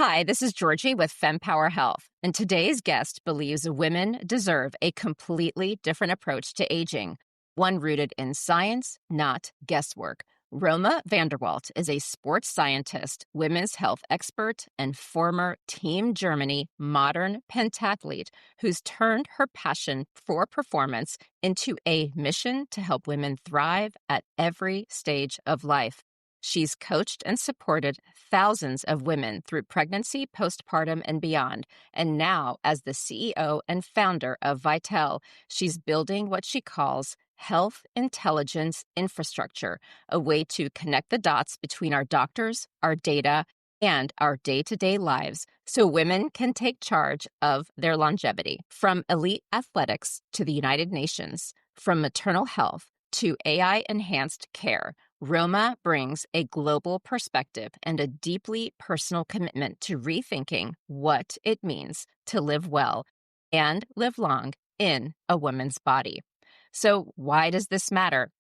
Hi, this is Georgie with Fempower Health, and today's guest believes women deserve a completely different approach to aging, one rooted in science, not guesswork. Roma Walt is a sports scientist, women's health expert, and former Team Germany modern pentathlete who's turned her passion for performance into a mission to help women thrive at every stage of life. She's coached and supported thousands of women through pregnancy, postpartum, and beyond. And now, as the CEO and founder of Vitelle, she's building what she calls health intelligence infrastructure, a way to connect the dots between our doctors, our data, and our day-to-day lives so women can take charge of their longevity. From elite athletics to the United Nations, from maternal health to AI-enhanced care, Roma brings a global perspective and a deeply personal commitment to rethinking what it means to live well and live long in a woman's body. So why does this matter?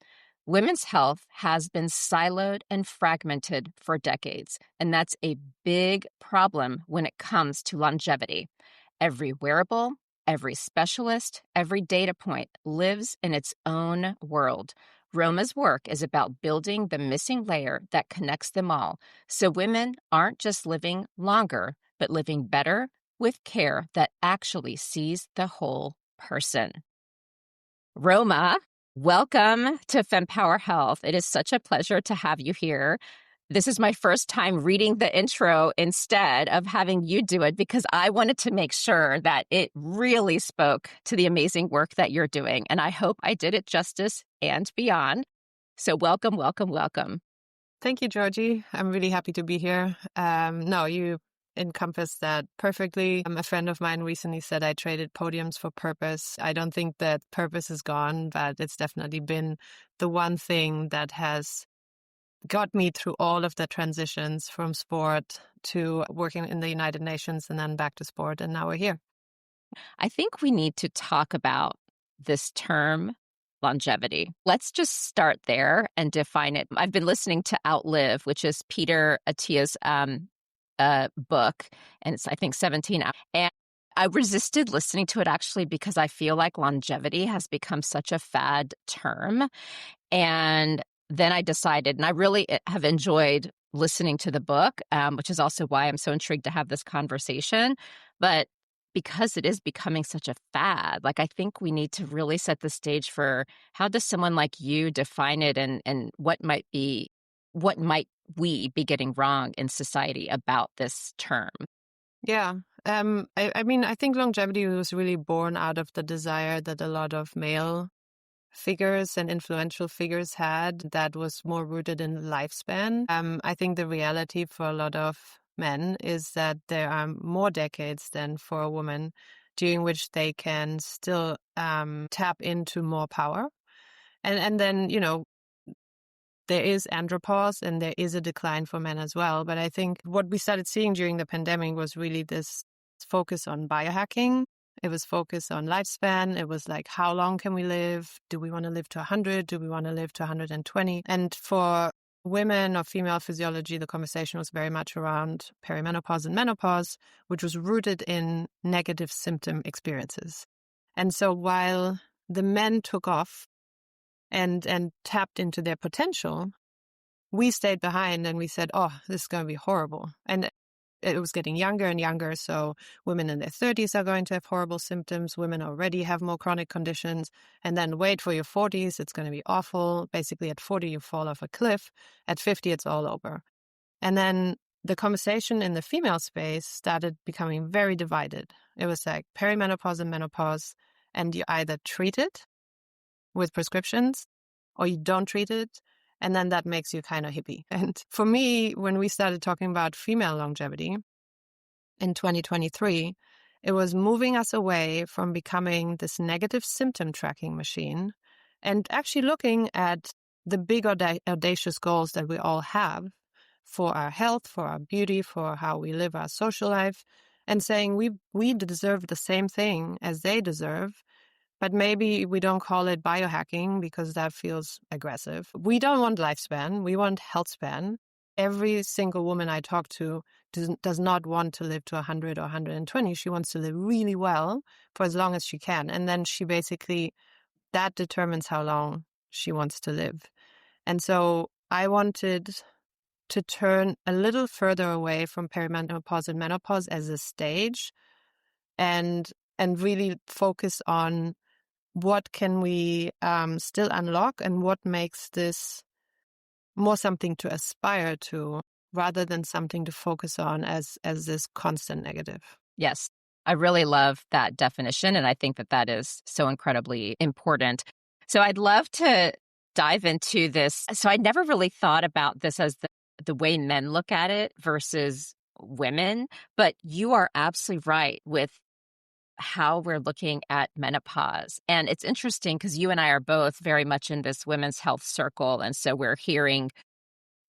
Women's health has been siloed and fragmented for decades, and that's a big problem when it comes to longevity. Every wearable, every specialist, every data point lives in its own world. Roma's work is about building the missing layer that connects them all, so women aren't just living longer, but living better with care that actually sees the whole person. Roma, welcome to Fempower Health. It is such a pleasure to have you here. This is my first time reading the intro instead of having you do it because I wanted to make sure that it really spoke to the amazing work that you're doing. And I hope I did it justice and beyond. So welcome, welcome, welcome. Thank you, Georgie. I'm really happy to be here. No, you encompass that perfectly. A friend of mine recently said I traded podiums for purpose. I don't think that purpose is gone, but it's definitely been the one thing that has got me through all of the transitions from sport to working in the United Nations and then back to sport. And now we're here. I think we need to talk about this term longevity. Let's just start there and define it. I've been listening to Outlive, which is Peter Attia's book, and it's, I think, 17. And I resisted listening to it actually because I feel like longevity has become such a fad term. And then I decided, and I really have enjoyed listening to the book, which is also why I'm so intrigued to have this conversation. But because it is becoming such a fad, like I think we need to really set the stage for how does someone like you define it and what might we be getting wrong in society about this term? Yeah. I mean, I think longevity was really born out of the desire that a lot of male figures and influential figures had that was more rooted in lifespan. I think the reality for a lot of men is that there are more decades than for a woman during which they can still tap into more power. And then, there is andropause and there is a decline for men as well. But I think what we started seeing during the pandemic was really this focus on biohacking. It was focused on lifespan. It was like, how long can we live? Do we want to live to 100? Do we want to live to 120? And for women or female physiology, the conversation was very much around perimenopause and menopause, which was rooted in negative symptom experiences. And so while the men took off and tapped into their potential, we stayed behind and we said, oh, this is going to be horrible. And it was getting younger and younger. So women in their 30s are going to have horrible symptoms. Women already have more chronic conditions. And then wait for your 40s. It's going to be awful. Basically, at 40, you fall off a cliff. At 50, it's all over. And then the conversation in the female space started becoming very divided. It was like perimenopause and menopause. And you either treat it with prescriptions or you don't treat it. And then that makes you kind of hippie. And for me, when we started talking about female longevity in 2023, it was moving us away from becoming this negative symptom tracking machine and actually looking at the big audacious goals that we all have for our health, for our beauty, for how we live our social life, and saying we deserve the same thing as they deserve. But maybe we don't call it biohacking because that feels aggressive. We don't want lifespan. We want health span. Every single woman I talk to does not want to live to 100 or 120. She wants to live really well for as long as she can. And then she basically, that determines how long she wants to live. And so I wanted to turn a little further away from perimenopause and menopause as a stage and really focus on what can we still unlock and what makes this more something to aspire to rather than something to focus on as this constant negative. Yes, I really love that definition, and I think that is so incredibly important. So I'd love to dive into this. So I never really thought about this as the way men look at it versus women, but you are absolutely right with how we're looking at menopause. And it's interesting because you and I are both very much in this women's health circle, and so we're hearing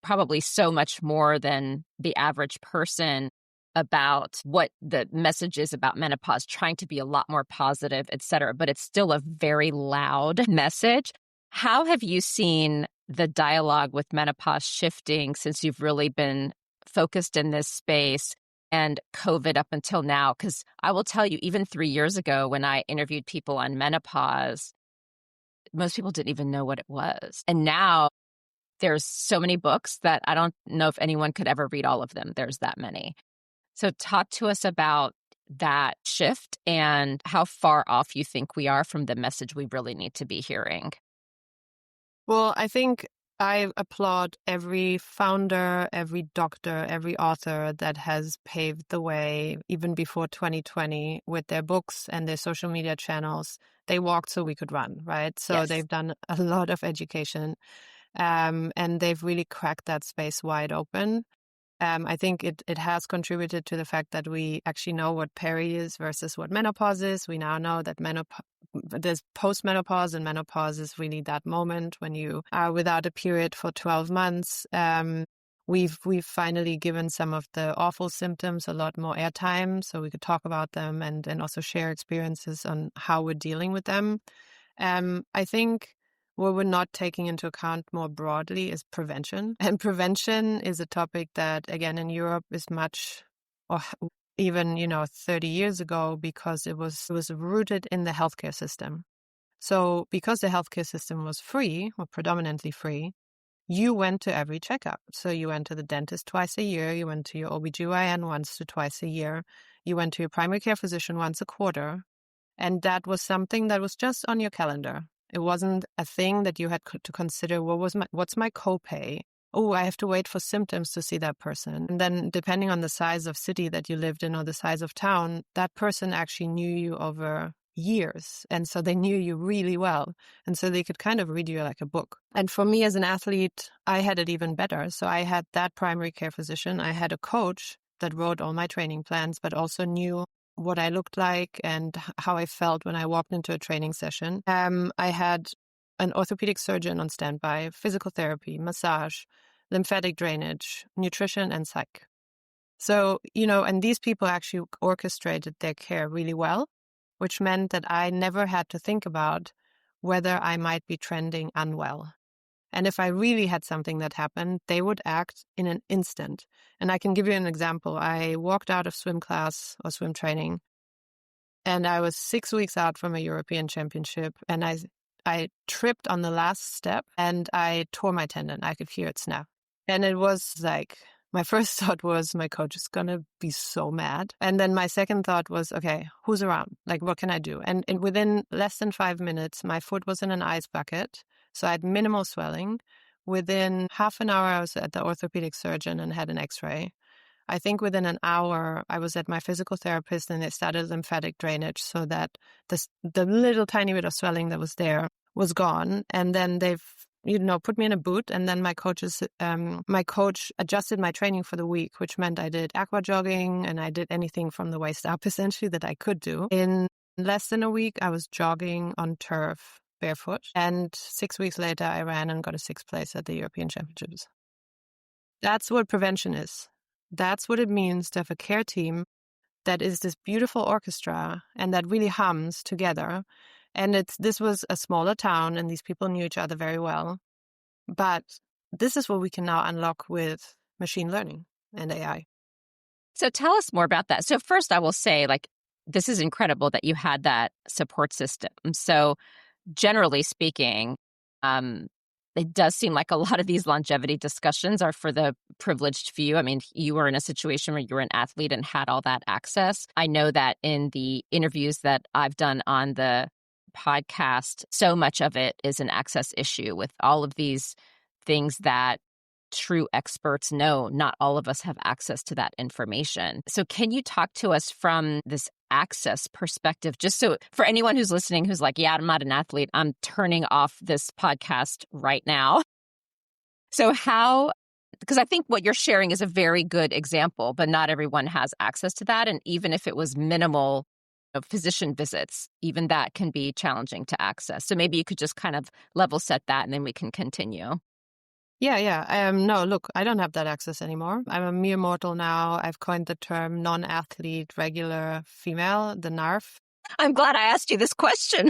probably so much more than the average person about what the message is about menopause, trying to be a lot more positive, et cetera, but it's still a very loud message. How have you seen the dialogue with menopause shifting since you've really been focused in this space and COVID up until now? Because I will tell you, even 3 years ago when I interviewed people on menopause, most people didn't even know what it was. And now there's so many books that I don't know if anyone could ever read all of them. There's that many. So talk to us about that shift and how far off you think we are from the message we really need to be hearing. Well, I think I applaud every founder, every doctor, every author that has paved the way, even before 2020, with their books and their social media channels. They walked so we could run, right? So Yes. They've done a lot of education. And they've really cracked that space wide open. I think it has contributed to the fact that we actually know what peri is versus what menopause is. We now know that there's postmenopause, and menopause is really that moment when you are without a period for 12 months. We've finally given some of the awful symptoms a lot more airtime, so we could talk about them and also share experiences on how we're dealing with them. I think what we're not taking into account more broadly is prevention. And prevention is a topic that, again, in Europe is much, or even, 30 years ago, because it was rooted in the healthcare system. So because the healthcare system was free, or predominantly free, you went to every checkup. So you went to the dentist twice a year, you went to your OBGYN once to twice a year, you went to your primary care physician once a quarter. And that was something that was just on your calendar. It wasn't a thing that you had to consider, what's my copay? Oh, I have to wait for symptoms to see that person. And then depending on the size of city that you lived in or the size of town, that person actually knew you over years. And so they knew you really well. And so they could kind of read you like a book. And for me as an athlete, I had it even better. So I had that primary care physician. I had a coach that wrote all my training plans, but also knew what I looked like and how I felt when I walked into a training session. I had an orthopedic surgeon on standby, physical therapy, massage, lymphatic drainage, nutrition, and psych. So, and these people actually orchestrated their care really well, which meant that I never had to think about whether I might be trending unwell. And if I really had something that happened, they would act in an instant. And I can give you an example. I walked out of swim class or swim training, and I was 6 weeks out from a European championship, and I tripped on the last step, and I tore my tendon. I could hear it snap. And it was like, my first thought was, my coach is going to be so mad. And then my second thought was, okay, who's around? Like, what can I do? And within less than 5 minutes, my foot was in an ice bucket. So I had minimal swelling. Within half an hour, I was at the orthopedic surgeon and had an x-ray. I think within an hour, I was at my physical therapist and they started lymphatic drainage so that the little tiny bit of swelling that was there was gone. And then they've, put me in a boot. And then my coach adjusted my training for the week, which meant I did aqua jogging and I did anything from the waist up, essentially, that I could do. In less than a week, I was jogging on turf barefoot. And 6 weeks later, I ran and got a 6th place at the European Championships. That's what prevention is. That's what it means to have a care team that is this beautiful orchestra and that really hums together. And this was a smaller town and these people knew each other very well. But this is what we can now unlock with machine learning and AI. So tell us more about that. So first I will say, like, this is incredible that you had that support system. So generally speaking, it does seem like a lot of these longevity discussions are for the privileged few. I mean, you were in a situation where you were an athlete and had all that access. I know that in the interviews that I've done on the podcast, so much of it is an access issue with all of these things that true experts know. Not all of us have access to that information. So can you talk to us from this access perspective, just so for anyone who's listening who's like, yeah, I'm not an athlete, I'm turning off this podcast right now. So how, because I think what you're sharing is a very good example, but not everyone has access to that. And even if it was minimal physician visits, even that can be challenging to access. So maybe you could just kind of level set that and then we can continue. Yeah. No, look, I don't have that access anymore. I'm a mere mortal now. I've coined the term non-athlete, regular female, the NARF. I'm glad I asked you this question.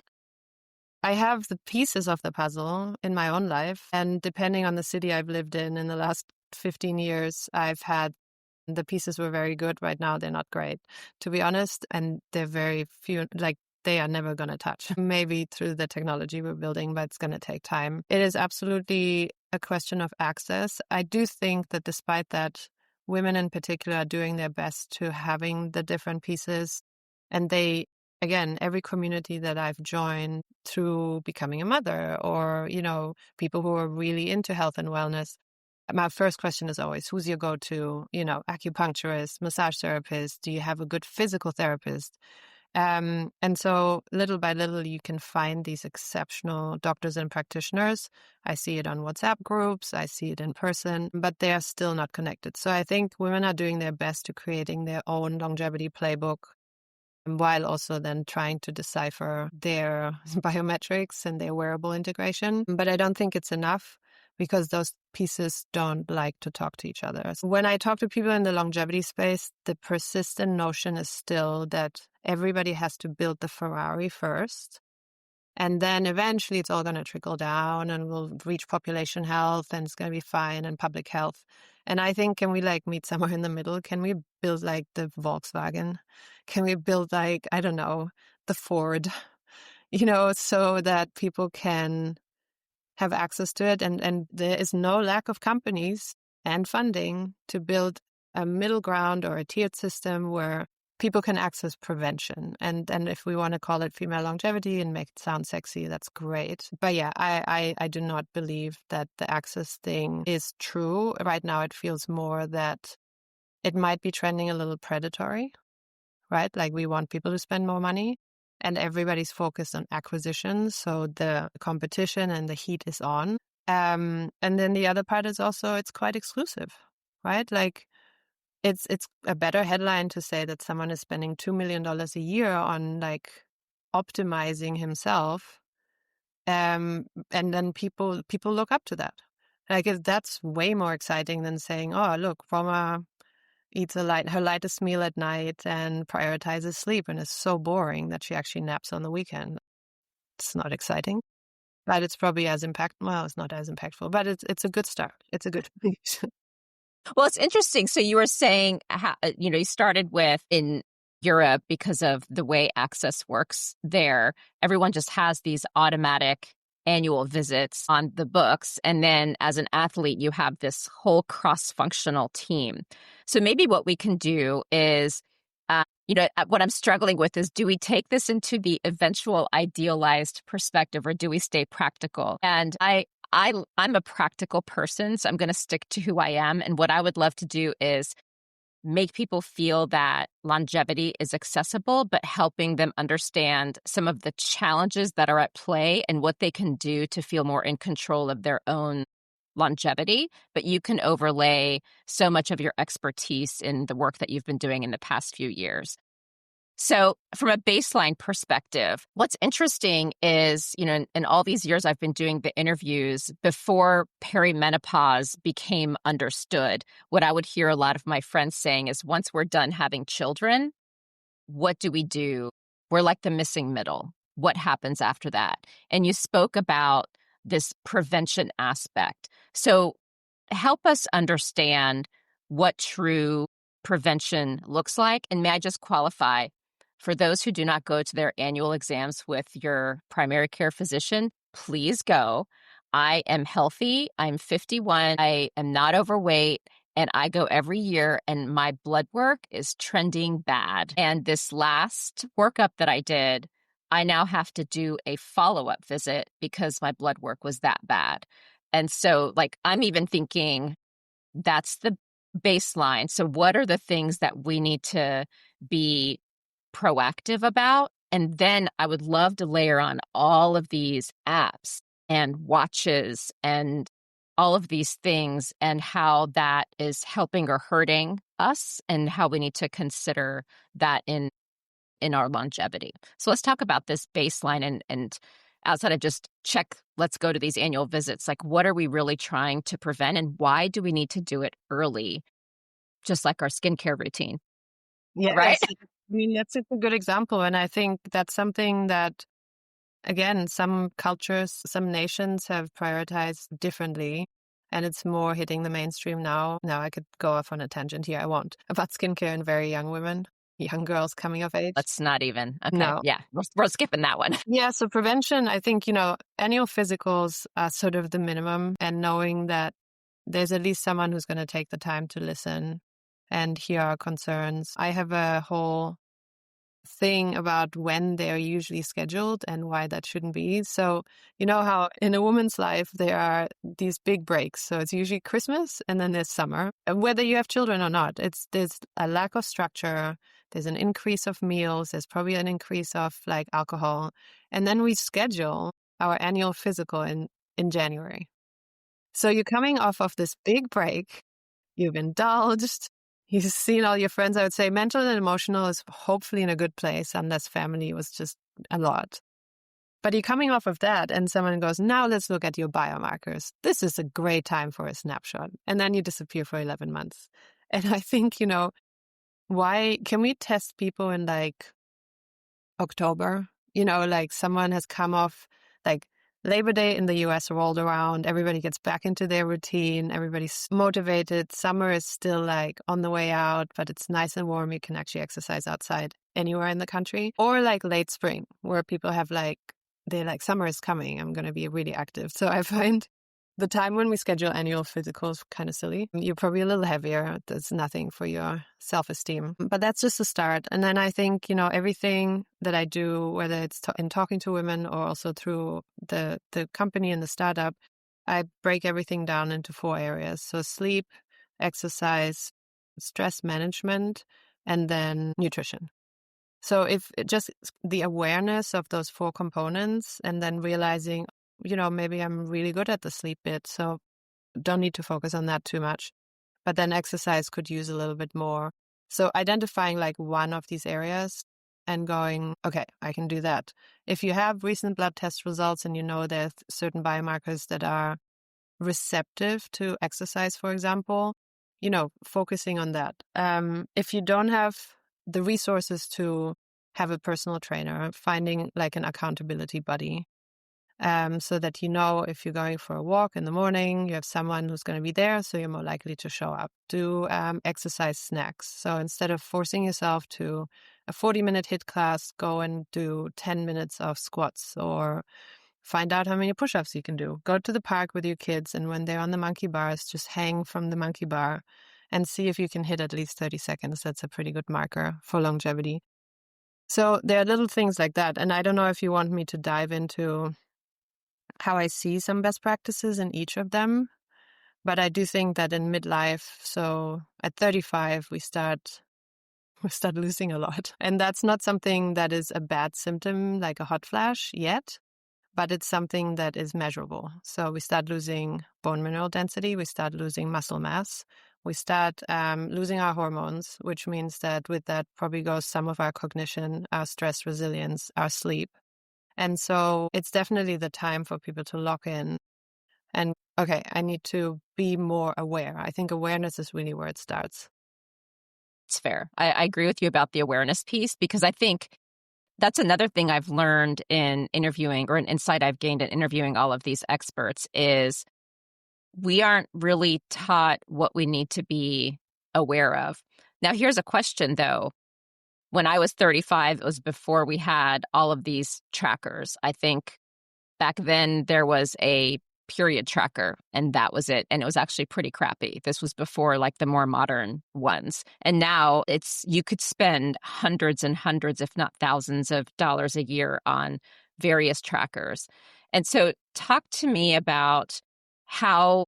I have the pieces of the puzzle in my own life. And depending on the city I've lived in the last 15 years, I've had the pieces were very good. Right now, they're not great, to be honest. And they're very few, like they are never going to touch. Maybe through the technology we're building, but it's going to take time. It is absolutely a question of access. I do think that despite that, women in particular are doing their best to having the different pieces. And they, again, every community that I've joined through becoming a mother or, people who are really into health and wellness, my first question is always, who's your go-to, acupuncturist, massage therapist? Do you have a good physical therapist? And so little by little, you can find these exceptional doctors and practitioners. I see it on WhatsApp groups. I see it in person, but they are still not connected. So I think women are doing their best to creating their own longevity playbook while also then trying to decipher their biometrics and their wearable integration. But I don't think it's enough because those pieces don't like to talk to each other. So when I talk to people in the longevity space, the persistent notion is still that everybody has to build the Ferrari first. And then eventually it's all going to trickle down and we'll reach population health and it's going to be fine and public health. And I think, can we meet somewhere in the middle? Can we build the Volkswagen? Can we build I don't know, the Ford, so that people can have access to it. And there is no lack of companies and funding to build a middle ground or a tiered system where people can access prevention. And if we want to call it female longevity and make it sound sexy, that's great. But yeah, I do not believe that the access thing is true. Right now, it feels more that it might be trending a little predatory, right? Like we want people to spend more money and everybody's focused on acquisition. So the competition and the heat is on. And then the other part is also it's quite exclusive, right? Like it's a better headline to say that someone is spending $2 million a year on optimizing himself. And then people look up to that. That's way more exciting than saying, oh, look, Roma eats her lightest meal at night and prioritizes sleep and is so boring that she actually naps on the weekend. It's not exciting, but it's probably as well, it's not as impactful, but it's a good start. It's a good place. Well, it's interesting. So you were saying, you started with in Europe because of the way access works there. Everyone just has these automatic annual visits on the books. And then as an athlete, you have this whole cross-functional team. So maybe what we can do is, what I'm struggling with is, do we take this into the eventual idealized perspective or do we stay practical? And I'm a practical person, so I'm going to stick to who I am. And what I would love to do is make people feel that longevity is accessible, but helping them understand some of the challenges that are at play and what they can do to feel more in control of their own longevity. But you can overlay so much of your expertise in the work that you've been doing in the past few years. So from a baseline perspective, what's interesting is, in all these years I've been doing the interviews before perimenopause became understood, what I would hear a lot of my friends saying is once we're done having children, what do we do? We're like the missing middle. What happens after that? And you spoke about this prevention aspect. So help us understand what true prevention looks like. And may I just qualify, for those who do not go to their annual exams with your primary care physician, please go. I am healthy. I'm 51. I am not overweight. And I go every year, and my blood work is trending bad. And this last workup that I did, I now have to do a follow-up visit because my blood work was that bad. And so, like, I'm even thinking that's the baseline. So what are the things that we need to be proactive about? And then I would love to layer on all of these apps and watches and all of these things and how that is helping or hurting us and how we need to consider that in our longevity. So let's talk about this baseline and outside of just check, let's go to these annual visits. Like, what are we really trying to prevent and why do we need to do it early? Just like our skincare routine, right? Yes. I mean, that's a good example. And I think that's something that, again, some cultures, some nations have prioritized differently. And it's more hitting the mainstream now. Now I could go off on a tangent here. I won't. About skincare in very young women, young girls coming of age. Let's not even. Okay. No. Yeah. We're skipping that one. Yeah. So prevention, I think, annual physicals are sort of the minimum, and knowing that there's at least someone who's going to take the time to listen and hear our concerns. I have a whole thing about when they're usually scheduled and why that shouldn't be. So, you know how in a woman's life there are these big breaks. So it's usually Christmas and then there's summer. And whether you have children or not, there's a lack of structure. There's an increase of meals. There's probably an increase of like alcohol. And then we schedule our annual physical in January. So you're coming off of this big break. You've indulged. You've seen all your friends. I would say mental and emotional is hopefully in a good place, unless family was just a lot. But you're coming off of that and someone goes, now let's look at your biomarkers. This is a great time for a snapshot. And then you disappear for 11 months. And I think, why can we test people in like October? Like someone has come off, like Labor Day in the US rolled around, everybody gets back into their routine, everybody's motivated. Summer is still like on the way out, but it's nice and warm. You can actually exercise outside anywhere in the country. Or like late spring, where people have they're like, summer is coming, I'm going to be really active. So I find the time when we schedule annual physicals kind of silly. You're probably a little heavier. There's nothing for your self-esteem. But that's just a start. And then I think, everything that I do, whether it's in talking to women or also through the company and the startup, I break everything down into 4 areas. So sleep, exercise, stress management, and then nutrition. So if just the awareness of those 4 components and then realizing, maybe I'm really good at the sleep bit, so don't need to focus on that too much. But then exercise could use a little bit more. So identifying like one of these areas and going, okay, I can do that. If you have recent blood test results and there's certain biomarkers that are receptive to exercise, for example, focusing on that. If you don't have the resources to have a personal trainer, finding like an accountability buddy. So that if you're going for a walk in the morning, you have someone who's going to be there, so you're more likely to show up. Do exercise snacks. So instead of forcing yourself to a 40-minute HIIT class, go and do 10 minutes of squats or find out how many push-ups you can do. Go to the park with your kids, and when they're on the monkey bars, just hang from the monkey bar and see if you can hit at least 30 seconds. That's a pretty good marker for longevity. So there are little things like that. And I don't know if you want me to dive into how I see some best practices in each of them. But I do think that in midlife, so at 35, we start losing a lot. And that's not something that is a bad symptom, like a hot flash yet, but it's something that is measurable. So we start losing bone mineral density, we start losing muscle mass, we start losing our hormones, which means that with that probably goes some of our cognition, our stress resilience, our sleep. And so it's definitely the time for people to lock in and, okay, I need to be more aware. I think awareness is really where it starts. It's fair. I agree with you about the awareness piece, because I think that's another thing I've learned in interviewing, or an insight I've gained in interviewing all of these experts, is we aren't really taught what we need to be aware of. Now, here's a question, though. When I was 35, it was before we had all of these trackers. I think back then there was a period tracker and that was it. And it was actually pretty crappy. This was before like the more modern ones. And now you could spend hundreds and hundreds, if not thousands of dollars a year on various trackers. And so talk to me about how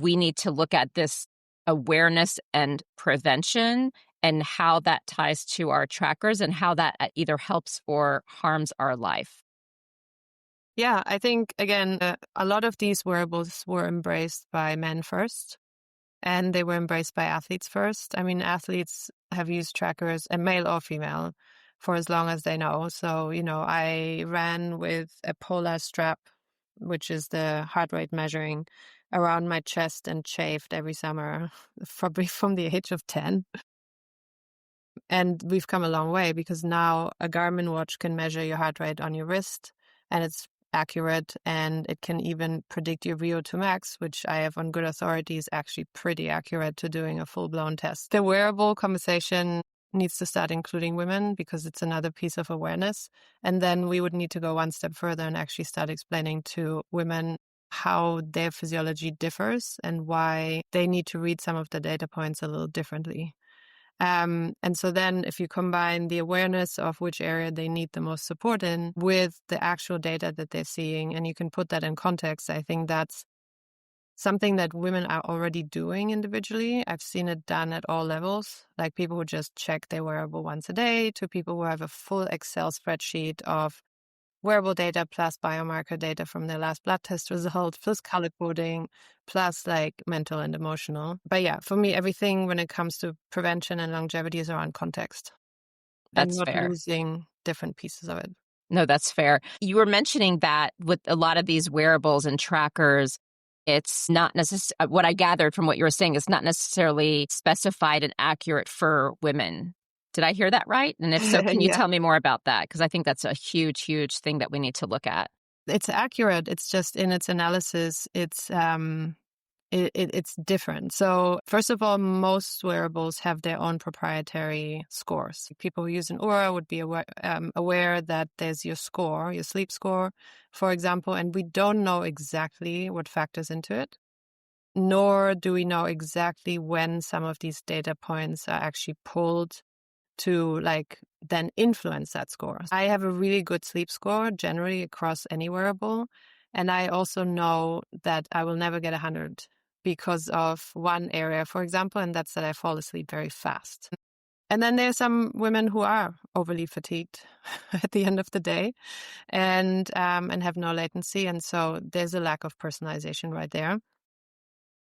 we need to look at this awareness and prevention and how that ties to our trackers and how that either helps or harms our life. Yeah, I think, again, a lot of these wearables were embraced by men first, and they were embraced by athletes first. I mean, athletes have used trackers, male or female, for as long as they know. So, I ran with a Polar strap, which is the heart rate measuring, around my chest and chafed every summer, probably from the age of 10. And we've come a long way because now a Garmin watch can measure your heart rate on your wrist, and it's accurate, and it can even predict your VO2 max, which I have on good authority is actually pretty accurate to doing a full-blown test. The wearable conversation needs to start including women because it's another piece of awareness. And then we would need to go one step further and actually start explaining to women how their physiology differs and why they need to read some of the data points a little differently. And so then if you combine the awareness of which area they need the most support in with the actual data that they're seeing, and you can put that in context, I think that's something that women are already doing individually. I've seen it done at all levels, like people who just check their wearable once a day to people who have a full Excel spreadsheet of wearable data plus biomarker data from their last blood test result, plus color coding, plus like mental and emotional. But yeah, for me, everything when it comes to prevention and longevity is around context. That's and not fair. losing different pieces of it. No, that's fair. You were mentioning that with a lot of these wearables and trackers, it's not necessarily, what I gathered from what you were saying, is not necessarily specified and accurate for women. Did I hear that right? And if so, can you Yeah. tell me more about that? Because I think that's a huge, huge thing that we need to look at. It's accurate. It's just in its analysis, it's different. So first of all, most wearables have their own proprietary scores. People who use an Oura would be aware that there's your score, your sleep score, for example, and we don't know exactly what factors into it, nor do we know exactly when some of these data points are actually pulled to then influence that score. I have a really good sleep score generally across any wearable. And I also know that I will never get 100 because of one area, for example, and that's that I fall asleep very fast. And then there's some women who are overly fatigued at the end of the day and have no latency. And so there's a lack of personalization right there.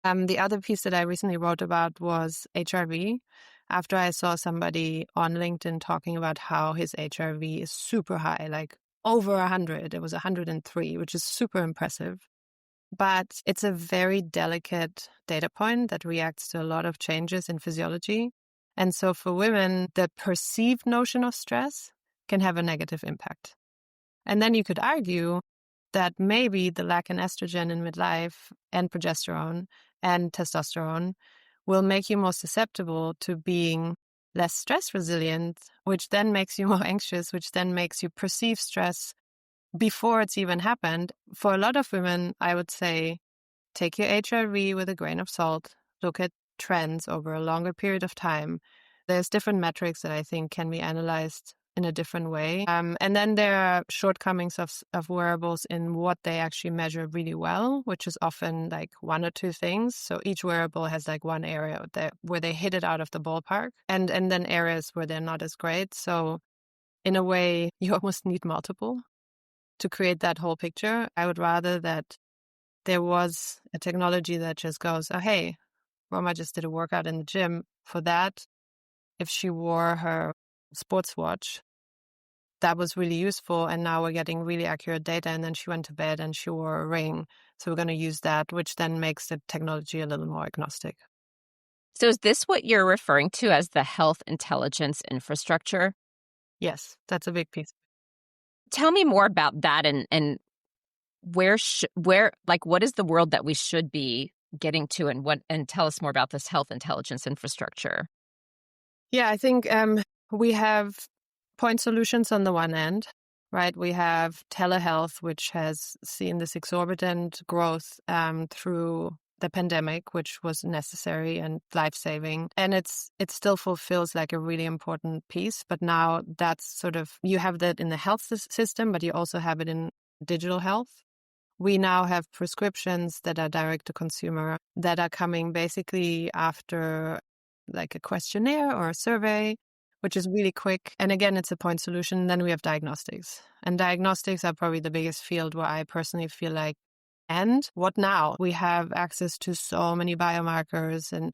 The other piece that I recently wrote about was HRV. After I saw somebody on LinkedIn talking about how his HRV is super high, like over 100. It was 103, which is super impressive. But it's a very delicate data point that reacts to a lot of changes in physiology. And so for women, the perceived notion of stress can have a negative impact. And then you could argue that maybe the lack in estrogen in midlife and progesterone and testosterone will make you more susceptible to being less stress resilient, which then makes you more anxious, which then makes you perceive stress before it's even happened. For a lot of women, I would say take your HRV with a grain of salt, look at trends over a longer period of time. There's different metrics that I think can be analyzed in a different way. And then there are shortcomings of wearables in what they actually measure really well, which is often like one or two things. So each wearable has like one area where they hit it out of the ballpark and then areas where they're not as great. So in a way, you almost need multiple to create that whole picture. I would rather that there was a technology that just goes, oh, hey, Roma just did a workout in the gym. For that, if she wore her sports watch, that was really useful. And now we're getting really accurate data. And then she went to bed and she wore a ring. So we're going to use that, which then makes the technology a little more agnostic. So is this what you're referring to as the health intelligence infrastructure? Yes, that's a big piece. Tell me more about that and where what is the world that we should be getting to and tell us more about this health intelligence infrastructure. Yeah, I think we have point solutions on the one end, right? We have telehealth, which has seen this exorbitant growth through the pandemic, which was necessary and life-saving. And it still fulfills like a really important piece. But now that's sort of, you have that in the health system, but you also have it in digital health. We now have prescriptions that are direct to consumer that are coming basically after like a questionnaire or a survey, which is really quick. And again, it's a point solution. Then we have diagnostics. And diagnostics are probably the biggest field where I personally feel like, and what now? We have access to so many biomarkers and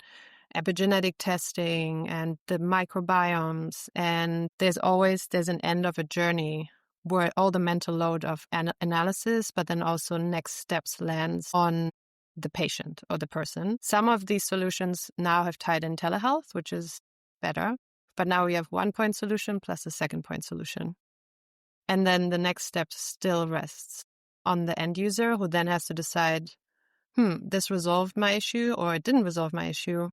epigenetic testing and the microbiomes. And there's an end of a journey where all the mental load of analysis, but then also next steps lands on the patient or the person. Some of these solutions now have tied in telehealth, which is better. But now we have 1-point solution plus a 2nd-point solution. And then the next step still rests on the end user, who then has to decide, this resolved my issue or it didn't resolve my issue.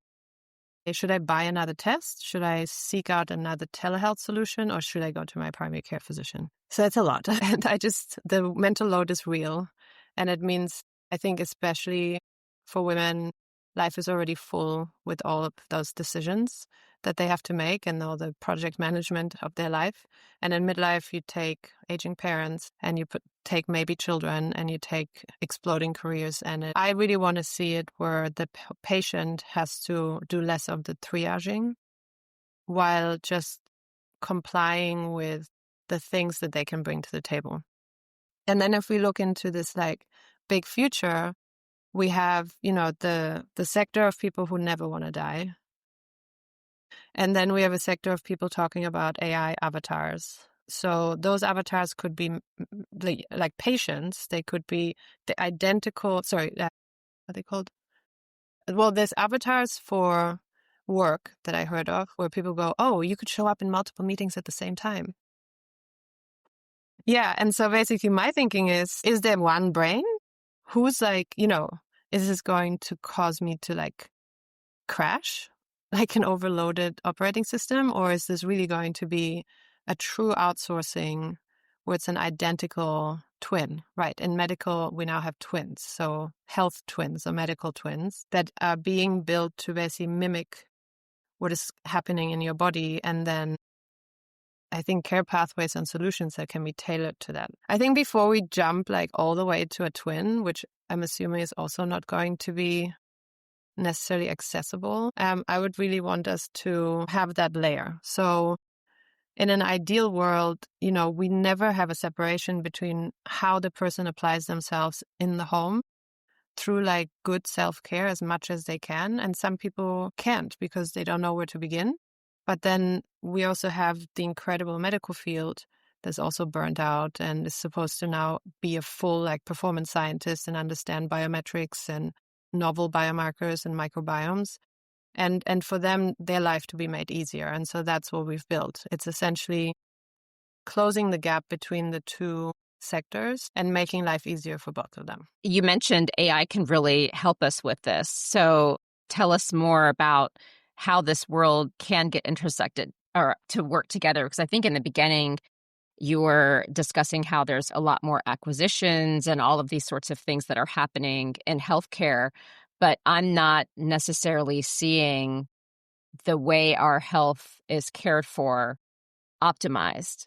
Should I buy another test? Should I seek out another telehealth solution, or should I go to my primary care physician? So it's a lot. And the mental load is real. And it means, I think, especially for women, life is already full with all of those decisions that they have to make and all the project management of their life. And in midlife, you take aging parents and you take maybe children and you take exploding careers. And I really want to see it where the patient has to do less of the triaging while just complying with the things that they can bring to the table. And then if we look into this like big future, we have, the sector of people who never want to die. And then we have a sector of people talking about AI avatars. So those avatars could be like patients. They could be the identical, what are they called? Well, there's avatars for work that I heard of where people go, oh, you could show up in multiple meetings at the same time. Yeah. And so basically my thinking is there one brain? Who's like, is this going to cause me to like crash like an overloaded operating system? Or is this really going to be a true outsourcing where it's an identical twin, right? In medical, we now have twins. So health twins or medical twins that are being built to basically mimic what is happening in your body. And then I think care pathways and solutions that can be tailored to that. I think before we jump like all the way to a twin, which I'm assuming is also not going to be necessarily accessible, I would really want us to have that layer. So in an ideal world, we never have a separation between how the person applies themselves in the home through like good self-care as much as they can. And some people can't because they don't know where to begin. But then we also have the incredible medical field that's also burnt out and is supposed to now be a full like performance scientist and understand biometrics and novel biomarkers and microbiomes. And for them, their life to be made easier. And so that's what we've built. It's essentially closing the gap between the two sectors and making life easier for both of them. You mentioned AI can really help us with this. So tell us more about how this world can get intersected or to work together. Because I think in the beginning, you were discussing how there's a lot more acquisitions and all of these sorts of things that are happening in healthcare. But I'm not necessarily seeing the way our health is cared for optimized.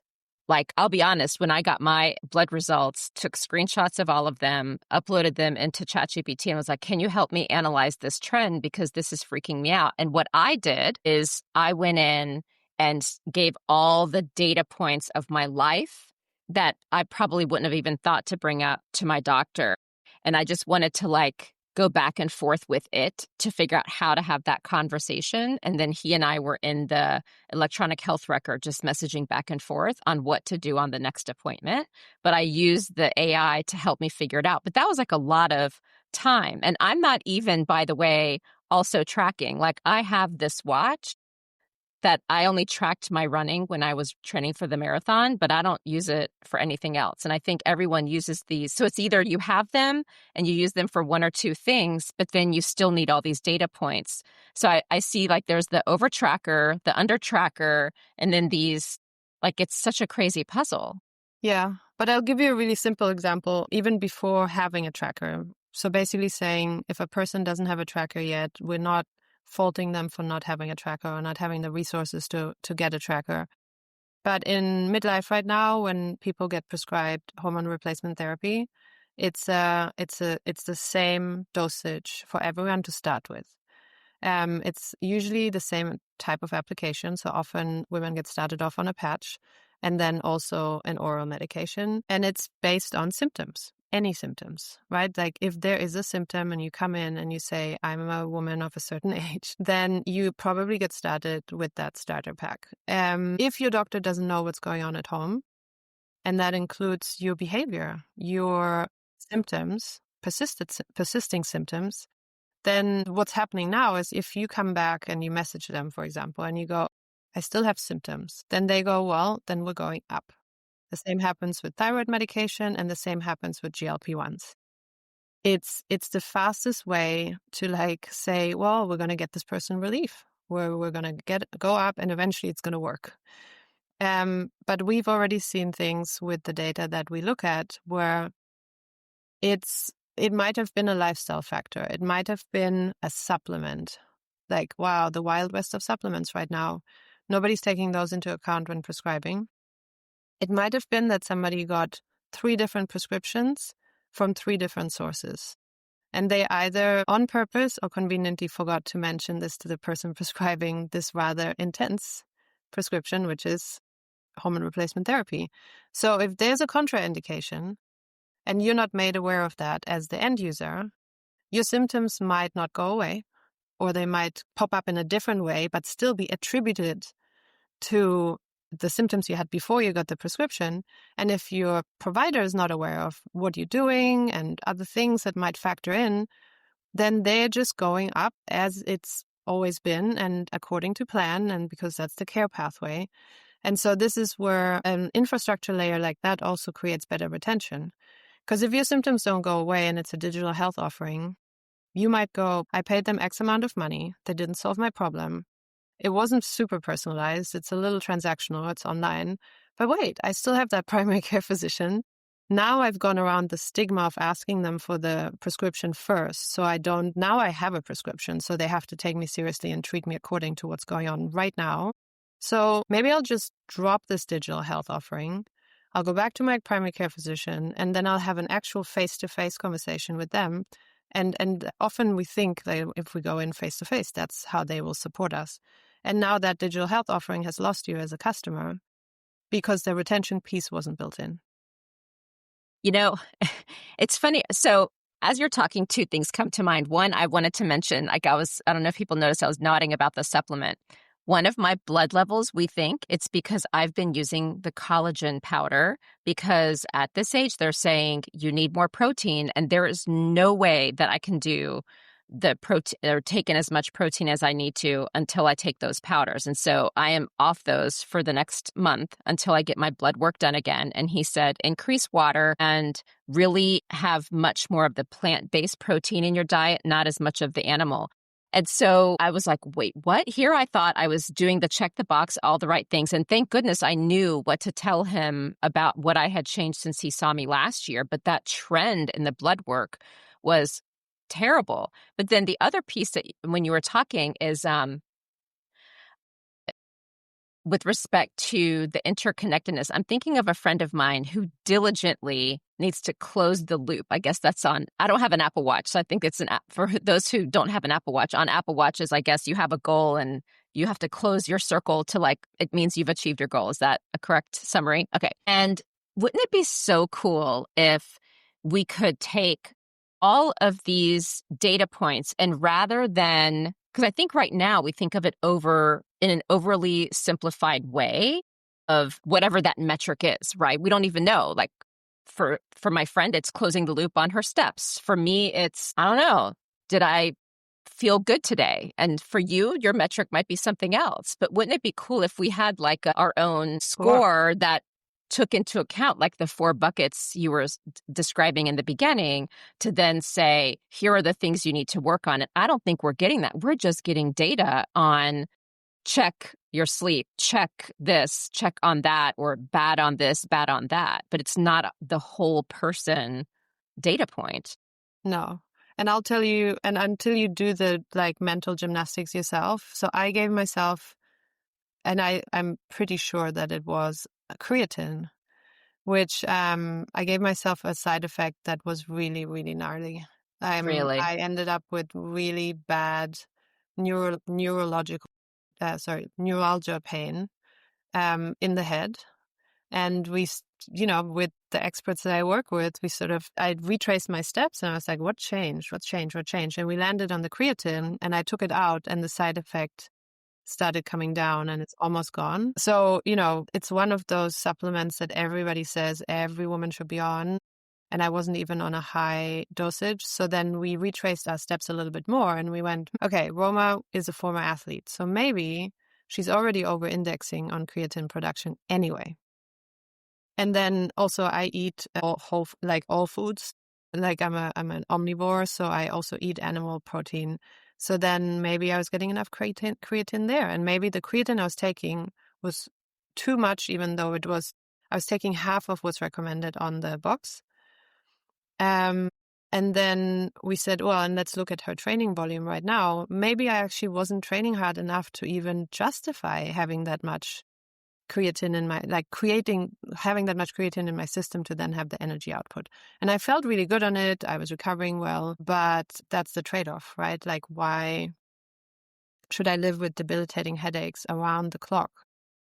Like, I'll be honest, when I got my blood results, took screenshots of all of them, uploaded them into ChatGPT and was like, can you help me analyze this trend? Because this is freaking me out. And what I did is I went in and gave all the data points of my life that I probably wouldn't have even thought to bring up to my doctor. And I just wanted to like go back and forth with it to figure out how to have that conversation. And then he and I were in the electronic health record, just messaging back and forth on what to do on the next appointment. But I used the AI to help me figure it out. But that was like a lot of time. And I'm not even, by the way, also tracking. Like I have this watch that I only tracked my running when I was training for the marathon, but I don't use it for anything else. And I think everyone uses these. So it's either you have them and you use them for one or two things, but then you still need all these data points. So I see like there's the over tracker, the under tracker, and then these, like it's such a crazy puzzle. Yeah, but I'll give you a really simple example, even before having a tracker. So basically saying if a person doesn't have a tracker yet, we're not faulting them for not having a tracker or not having the resources to get a tracker. But in midlife right now, when people get prescribed hormone replacement therapy, it's the same dosage for everyone to start with. It's usually the same type of application. So often women get started off on a patch and then also an oral medication. And it's based on symptoms, any symptoms, right? Like if there is a symptom and you come in and you say, I'm a woman of a certain age, then you probably get started with that starter pack. If your doctor doesn't know what's going on at home, and that includes your behavior, your symptoms, persisting symptoms, then what's happening now is if you come back and you message them, for example, and you go, I still have symptoms, then they go, well, then we're going up. The same happens with thyroid medication and the same happens with GLP-1s. It's the fastest way to like say, well, we're going to get this person relief, where we're going to go up and eventually it's going to work. But we've already seen things with the data that we look at where it might have been a lifestyle factor. It might have been a supplement. Like, wow, the wild west of supplements right now. Nobody's taking those into account when prescribing. It might have been that somebody got 3 different prescriptions from 3 different sources. And they either on purpose or conveniently forgot to mention this to the person prescribing this rather intense prescription, which is hormone replacement therapy. So if there's a contraindication and you're not made aware of that as the end user, your symptoms might not go away, or they might pop up in a different way, but still be attributed to the symptoms you had before you got the prescription. And if your provider is not aware of what you're doing and other things that might factor in, then they're just going up as it's always been and according to plan, and because that's the care pathway. And so this is where an infrastructure layer like that also creates better retention. Because if your symptoms don't go away and it's a digital health offering, you might go, I paid them X amount of money. They didn't solve my problem. It wasn't super personalized. It's a little transactional. It's online. But wait, I still have that primary care physician. Now I've gone around the stigma of asking them for the prescription first. So now I have a prescription. So they have to take me seriously and treat me according to what's going on right now. So maybe I'll just drop this digital health offering. I'll go back to my primary care physician, and then I'll have an actual face-to-face conversation with them. And often we think that if we go in face-to-face, that's how they will support us. And now that digital health offering has lost you as a customer because the retention piece wasn't built in. You know, it's funny. So as you're talking, 2 things come to mind. One, I wanted to mention, I don't know if people noticed, I was nodding about the supplement. One of my blood levels, we think it's because I've been using the collagen powder, because at this age, they're saying you need more protein, and there is no way that I can do the protein or take in as much protein as I need to until I take those powders. And so I am off those for the next month until I get my blood work done again. And he said, increase water and really have much more of the plant-based protein in your diet, not as much of the animal. And so I was like, wait, what? Here I thought I was doing the check the box, all the right things. And thank goodness I knew what to tell him about what I had changed since he saw me last year. But that trend in the blood work was terrible. But then the other piece that when you were talking is with respect to the interconnectedness, I'm thinking of a friend of mine who diligently needs to close the loop. I guess that's on, I don't have an Apple Watch, so I think it's an app for those who don't have an Apple Watch. On Apple Watches, I guess you have a goal and you have to close your circle to it means you've achieved your goal. Is that a correct summary? Okay. And wouldn't it be so cool if we could take all of these data points and rather than, because I think right now we think of it in an overly simplified way of whatever that metric is, right? We don't even know. Like for my friend, it's closing the loop on her steps. For me, it's, I don't know, did I feel good today. And for you, your metric might be something else. But wouldn't it be cool if we had like our own score that took into account like the 4 buckets you were describing in the beginning to then say, here are the things you need to work on. And I don't think we're getting that. We're just getting data on check your sleep, check this, check on that, or bad on this, bad on that. But it's not the whole person data point. No. And I'll tell you, and until you do the like mental gymnastics yourself. So I gave myself, and I'm pretty sure that it was creatine, which I gave myself a side effect that was really, really gnarly. Really? I ended up with really bad neuralgia pain in the head. And with the experts that I work with, I retraced my steps and I was like, what changed? What changed? What changed? And we landed on the creatine and I took it out and the side effect started coming down and it's almost gone. So, it's one of those supplements that everybody says every woman should be on. And I wasn't even on a high dosage. So then we retraced our steps a little bit more and we went, okay, Roma is a former athlete. So maybe she's already over-indexing on creatine production anyway. And then also I eat all foods. Like I'm an omnivore, so I also eat animal protein. So then maybe I was getting enough creatine there. And maybe the creatine I was taking was too much, even though I was taking half of what's recommended on the box. And then we said, well, and let's look at her training volume right now. Maybe I actually wasn't training hard enough to even justify having that much creatine having that much creatine in my system to then have the energy output. And I felt really good on it. I was recovering well, but that's the trade-off, right? Like, why should I live with debilitating headaches around the clock?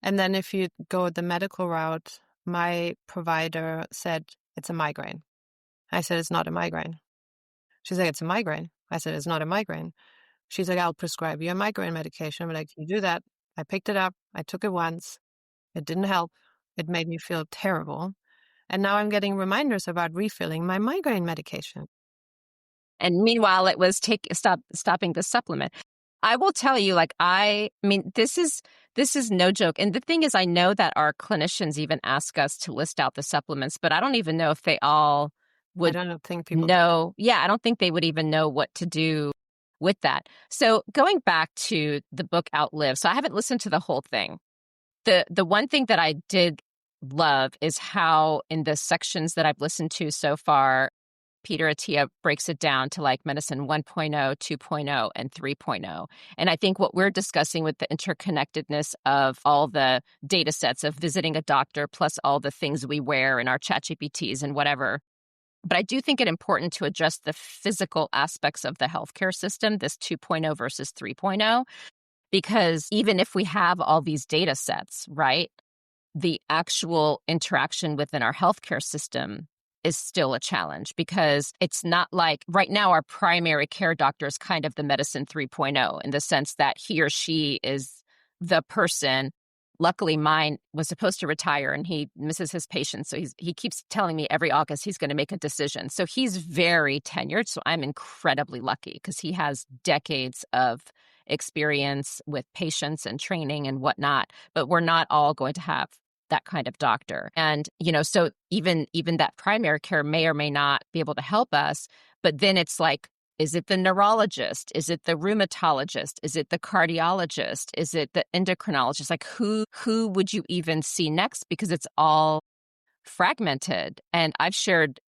And then if you go the medical route, my provider said, it's a migraine. I said, it's not a migraine. She's like, it's a migraine. I said, it's not a migraine. She's like, I'll prescribe you a migraine medication. I'm like, you do that. I picked it up. I took it once. It didn't help. It made me feel terrible. And now I'm getting reminders about refilling my migraine medication. And meanwhile, it was stopping the supplement. I will tell you, this is no joke. And the thing is, I know that our clinicians even ask us to list out the supplements, but I don't even know if they all would I don't think people know. Yeah, I don't think they would even know what to do with that. So going back to the book Outlive, so I haven't listened to the whole thing. The one thing that I did love is how in the sections that I've listened to so far, Peter Attia breaks it down to like medicine 1.0, 2.0, and 3.0. And I think what we're discussing with the interconnectedness of all the data sets of visiting a doctor plus all the things we wear in our ChatGPTs and whatever. But I do think it important to address the physical aspects of the healthcare system, this 2.0 versus 3.0. Because even if we have all these data sets, right, the actual interaction within our healthcare system is still a challenge because it's not like right now our primary care doctor is kind of the medicine 3.0 in the sense that he or she is the person. Luckily, mine was supposed to retire and he misses his patients. So he keeps telling me every August he's going to make a decision. So he's very tenured. So I'm incredibly lucky because he has decades of experience with patients and training and whatnot. But we're not all going to have that kind of doctor. And, so even that primary care may or may not be able to help us. But then it's like, is it the neurologist? Is it the rheumatologist? Is it the cardiologist? Is it the endocrinologist? Like who would you even see next? Because it's all fragmented. And I've shared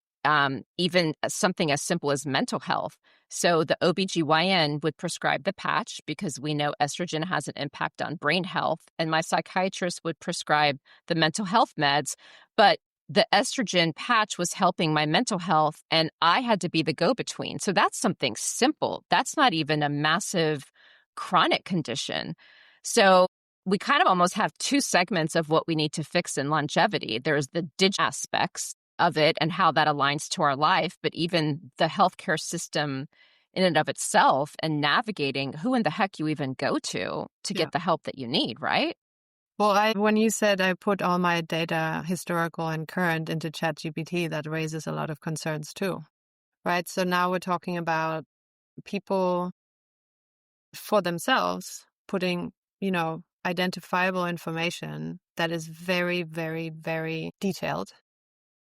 even something as simple as mental health. So the OBGYN would prescribe the patch because we know estrogen has an impact on brain health. And my psychiatrist would prescribe the mental health meds. But the estrogen patch was helping my mental health and I had to be the go-between. So that's something simple. That's not even a massive chronic condition. So we kind of almost have 2 segments of what we need to fix in longevity. There's the digital aspects of it and how that aligns to our life, but even the healthcare system in and of itself and navigating who in the heck you even go to get the help that you need, right? Well, when you said I put all my data, historical and current, into ChatGPT, that raises a lot of concerns too, right? So now we're talking about people for themselves, putting, identifiable information that is very, very, very detailed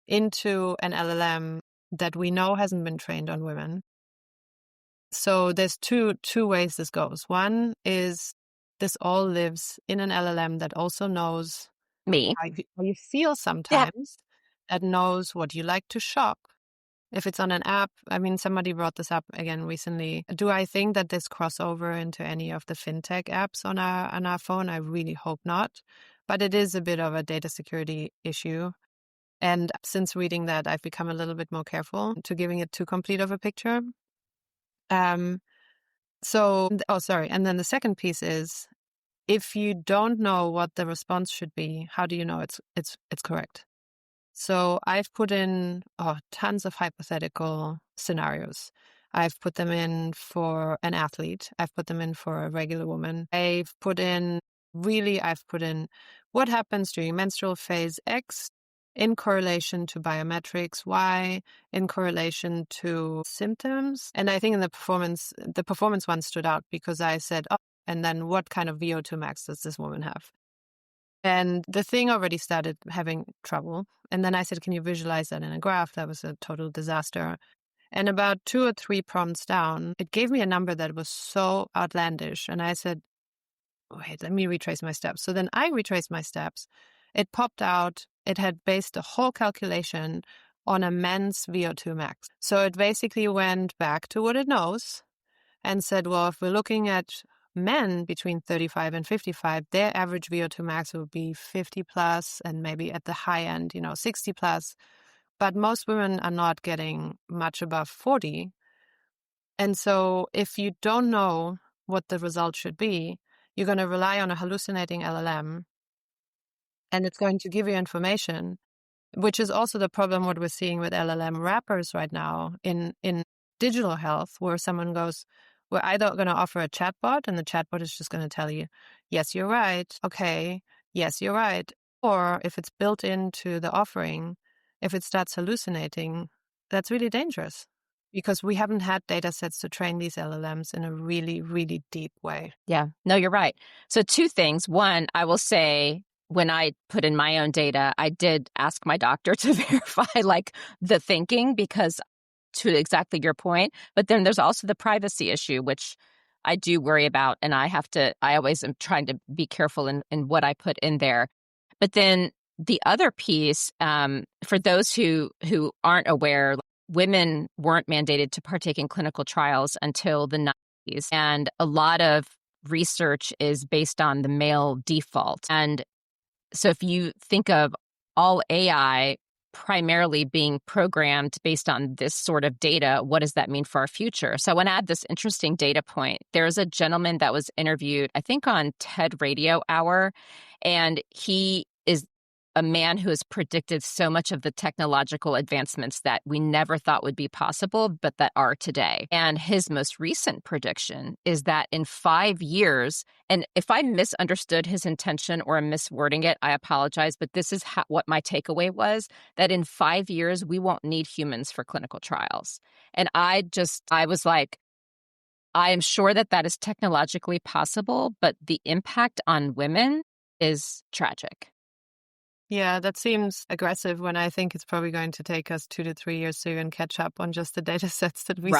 into an LLM that we know hasn't been trained on women. So there's two ways this goes. One is this all lives in an LLM that also knows Me. how you feel sometimes, that knows what you like to shop. If it's on an app, somebody brought this up again recently. Do I think that this crossover into any of the fintech apps on our phone? I really hope not. But it is a bit of a data security issue. And since reading that, I've become a little bit more careful to giving it too complete of a picture. And then the second piece is, if you don't know what the response should be, how do you know it's correct? So I've put in tons of hypothetical scenarios. I've put them in for an athlete. I've put them in for a regular woman. I've put in what happens during menstrual phase X in correlation to biometrics, Y in correlation to symptoms. And I think in the performance one stood out because I said, and then what kind of VO2 max does this woman have? And the thing already started having trouble. And then I said, can you visualize that in a graph? That was a total disaster. And about 2 or 3 prompts down, it gave me a number that was so outlandish. And I said, wait, let me retrace my steps. So then I retraced my steps. It popped out. It had based the whole calculation on a men's VO2 max. So it basically went back to what it knows and said, well, if we're looking at men between 35 and 55, their average VO2 max would be 50 plus and maybe at the high end, 60 plus. But most women are not getting much above 40. And so if you don't know what the result should be, you're going to rely on a hallucinating LLM and it's going to give you information, which is also the problem what we're seeing with LLM wrappers right now in digital health, where someone goes, we're either going to offer a chatbot and the chatbot is just going to tell you, yes, you're right. Okay. Yes, you're right. Or if it's built into the offering, if it starts hallucinating, that's really dangerous because we haven't had data sets to train these LLMs in a really, really deep way. Yeah, no, you're right. So 2 things. One, I will say when I put in my own data, I did ask my doctor to verify the thinking because to exactly your point. But then there's also the privacy issue, which I do worry about. And I always am trying to be careful in what I put in there. But then the other piece, for those who aren't aware, women weren't mandated to partake in clinical trials until the 90s. And a lot of research is based on the male default. And so if you think of all AI primarily being programmed based on this sort of data, what does that mean for our future? So I want to add this interesting data point. There's a gentleman that was interviewed, I think on TED Radio Hour, and he is a man who has predicted so much of the technological advancements that we never thought would be possible, but that are today. And his most recent prediction is that in 5 years, and if I misunderstood his intention or I'm miswording it, I apologize, but this is what my takeaway was, that in 5 years, we won't need humans for clinical trials. And I was like, I am sure that is technologically possible, but the impact on women is tragic. Yeah, that seems aggressive when I think it's probably going to take us 2 to 3 years to even catch up on just the data sets that we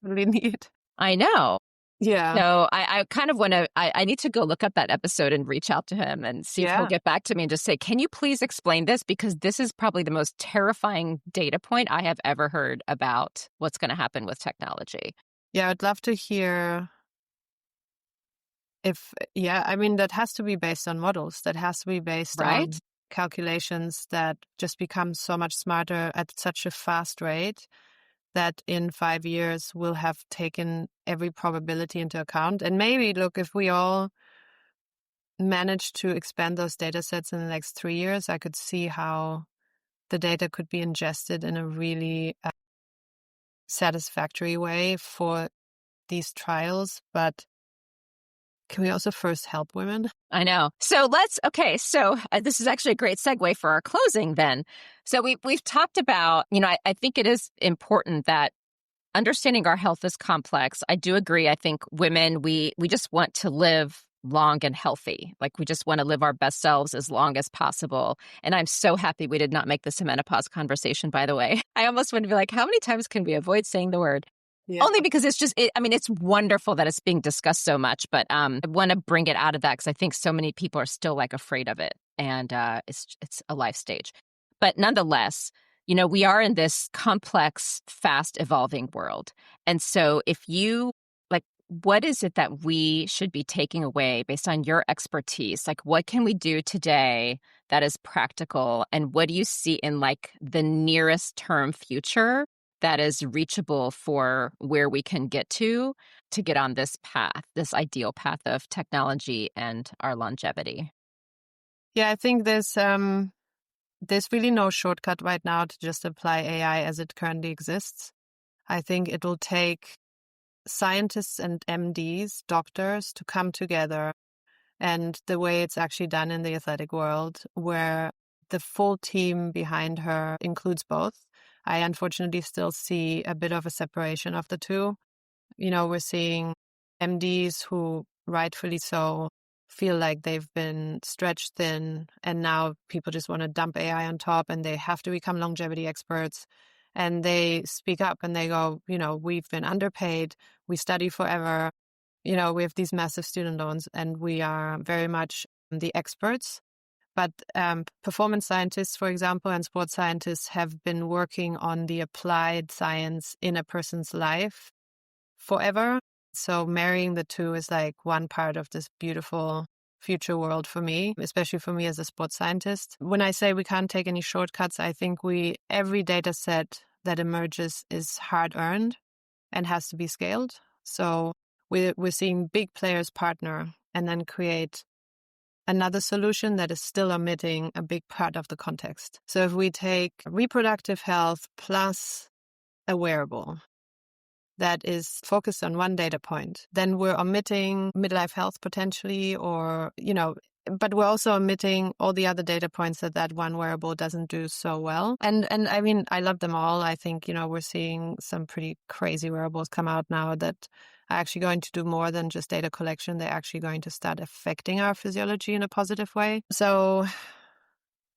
really need. I know. Yeah. So I kind of want to, I need to go look up that episode and reach out to him and see if he'll get back to me and just say, can you please explain this? Because this is probably the most terrifying data point I have ever heard about what's going to happen with technology. Yeah, I'd love to hear that has to be based on models. That has to be based on calculations that just become so much smarter at such a fast rate that in 5 years we'll have taken every probability into account. And maybe, look, if we all manage to expand those data sets in the next 3 years, I could see how the data could be ingested in a really satisfactory way for these trials. But can we also first help women? I know. So this is actually a great segue for our closing then. So we've talked about, I think it is important that understanding our health is complex. I do agree. I think women, we just want to live long and healthy. Like we just want to live our best selves as long as possible. And I'm so happy we did not make this a menopause conversation, by the way. I almost want to be like, how many times can we avoid saying the word? Yeah. Only because it's just, it's wonderful that it's being discussed so much, but I want to bring it out of that because I think so many people are still like afraid of it. And it's a life stage. But nonetheless, we are in this complex, fast evolving world. And so what is it that we should be taking away based on your expertise? Like, what can we do today that is practical? And what do you see in like the nearest term future that is reachable for where we can get to get on this path, this ideal path of technology and our longevity? Yeah, I think there's really no shortcut right now to just apply AI as it currently exists. I think it will take scientists and MDs, doctors, to come together, and the way it's actually done in the athletic world, where the full team behind her includes both. I unfortunately still see a bit of a separation of the two. We're seeing MDs who, rightfully so, feel like they've been stretched thin, and now people just want to dump AI on top, and they have to become longevity experts. And they speak up and they go, we've been underpaid, we study forever, we have these massive student loans, and we are very much the experts. But performance scientists, for example, and sports scientists have been working on the applied science in a person's life forever. So marrying the two is like one part of this beautiful future world for me, especially for me as a sports scientist. When I say we can't take any shortcuts, I think every data set that emerges is hard earned and has to be scaled. So we're seeing big players partner and then create another solution that is still omitting a big part of the context. So if we take reproductive health plus a wearable that is focused on one data point, then we're omitting midlife health potentially, but we're also omitting all the other data points that one wearable doesn't do so well. And I mean, I love them all. I think, we're seeing some pretty crazy wearables come out now that are actually going to do more than just data collection. They're actually going to start affecting our physiology in a positive way. So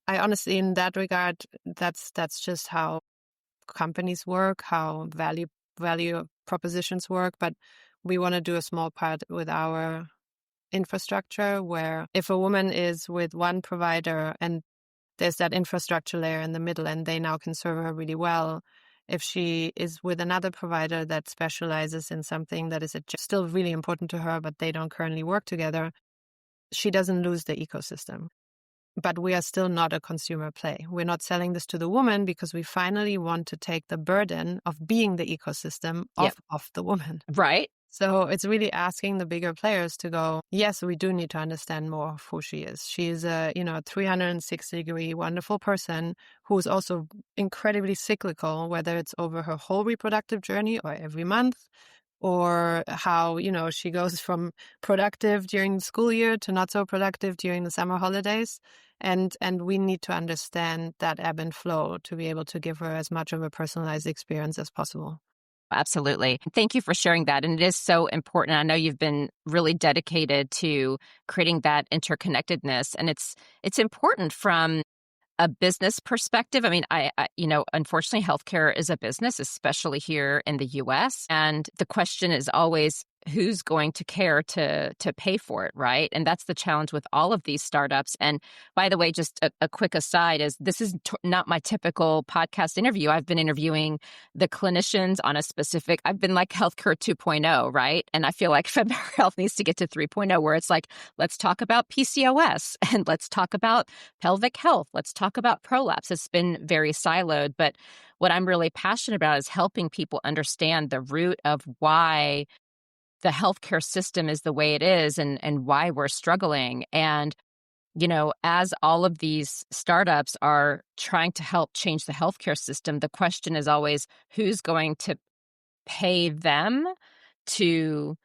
I honestly, in that regard, that's just how companies work, how value propositions work. But we want to do a small part with our infrastructure, where if a woman is with one provider and there's that infrastructure layer in the middle and they now can serve her really well, if she is with another provider that specializes in something that is still really important to her, but they don't currently work together, she doesn't lose the ecosystem. But we are still not a consumer play. We're not selling this to the woman because we finally want to take the burden of being the ecosystem off the woman. Right. So it's really asking the bigger players to go, yes, we do need to understand more of who she is. She is a 360-degree wonderful person who is also incredibly cyclical, whether it's over her whole reproductive journey or every month, or how, she goes from productive during the school year to not so productive during the summer holidays. And we need to understand that ebb and flow to be able to give her as much of a personalized experience as possible. Absolutely. Thank you for sharing that. And it is so important. I know you've been really dedicated to creating that interconnectedness. And it's important from a business perspective. I mean, I unfortunately, healthcare is a business, especially here in the US. And the question is always, who's going to care to pay for it, right? And that's the challenge with all of these startups. And by the way, just a quick aside is this is not my typical podcast interview. I've been interviewing the clinicians on I've been like healthcare 2.0, right? And I feel like Fempower Health needs to get to 3.0, where it's like, let's talk about PCOS and let's talk about pelvic health. Let's talk about prolapse. It's been very siloed, but what I'm really passionate about is helping people understand the root of why the healthcare system is the way it is and why we're struggling. And, as all of these startups are trying to help change the healthcare system, the question is always, who's going to pay them to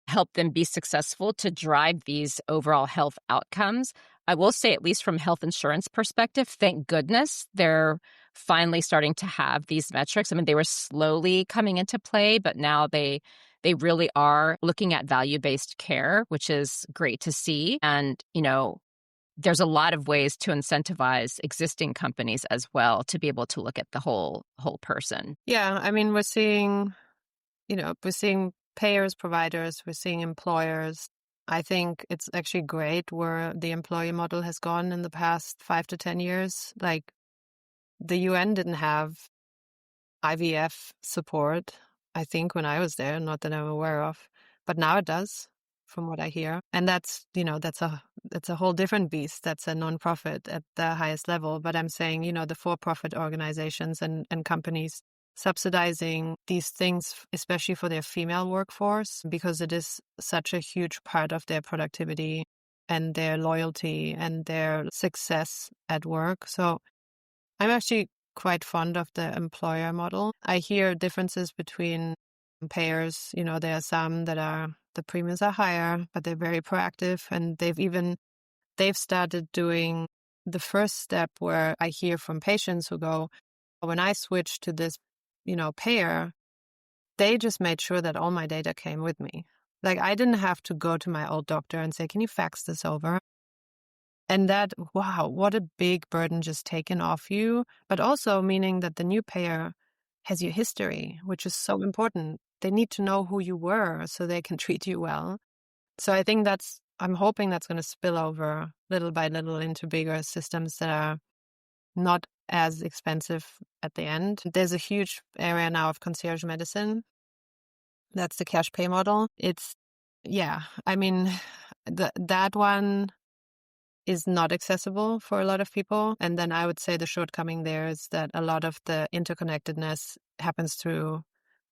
help them be successful to drive these overall health outcomes? I will say, at least from health insurance perspective, thank goodness they're finally starting to have these metrics. I mean, they were slowly coming into play, but now they really are looking at value-based care, which is great to see. And, there's a lot of ways to incentivize existing companies as well to be able to look at the whole person. Yeah, I mean, we're seeing payers, providers, we're seeing employers. I think it's actually great where the employee model has gone in the past 5 to 10 years. Like, the UN didn't have IVF support, I think, when I was there, not that I'm aware of, but now it does, from what I hear. And that's a whole different beast. That's a nonprofit at the highest level. But I'm saying, the for-profit organizations and companies subsidizing these things, especially for their female workforce, because it is such a huge part of their productivity and their loyalty and their success at work. So I'm actually quite fond of the employer model. I hear differences between payers. There are some that the premiums are higher, but they're very proactive, and they've started doing the first step where I hear from patients who go, when I switched to this, payer, they just made sure that all my data came with me. Like, I didn't have to go to my old doctor and say, can you fax this over? And that, wow, what a big burden just taken off you. But also meaning that the new payer has your history, which is so important. They need to know who you were so they can treat you well. So I think I'm hoping that's going to spill over little by little into bigger systems that are not as expensive at the end. There's a huge area now of concierge medicine. That's the cash pay model. I mean, that one is not accessible for a lot of people. And then I would say the shortcoming there is that a lot of the interconnectedness happens through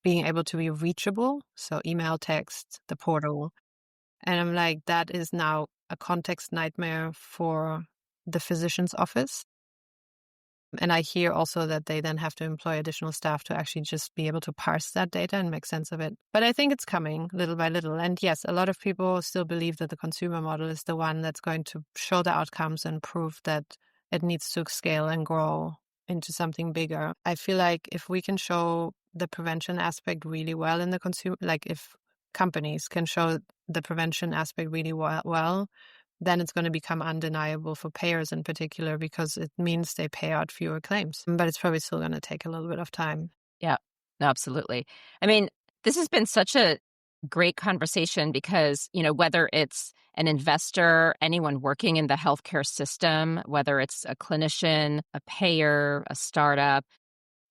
being able to be reachable. So email, text, the portal. And I'm like, that is now a context nightmare for the physician's office. And I hear also that they then have to employ additional staff to actually just be able to parse that data and make sense of it. But I think it's coming little by little. And yes, a lot of people still believe that the consumer model is the one that's going to show the outcomes and prove that it needs to scale and grow into something bigger. I feel like if we can show the prevention aspect really well in the consumer, like if companies can show the prevention aspect really well, then it's going to become undeniable for payers in particular, because it means they pay out fewer claims. But it's probably still going to take a little bit of time. Yeah, no, absolutely. I mean, this has been such a great conversation because, whether it's an investor, anyone working in the healthcare system, whether it's a clinician, a payer, a startup,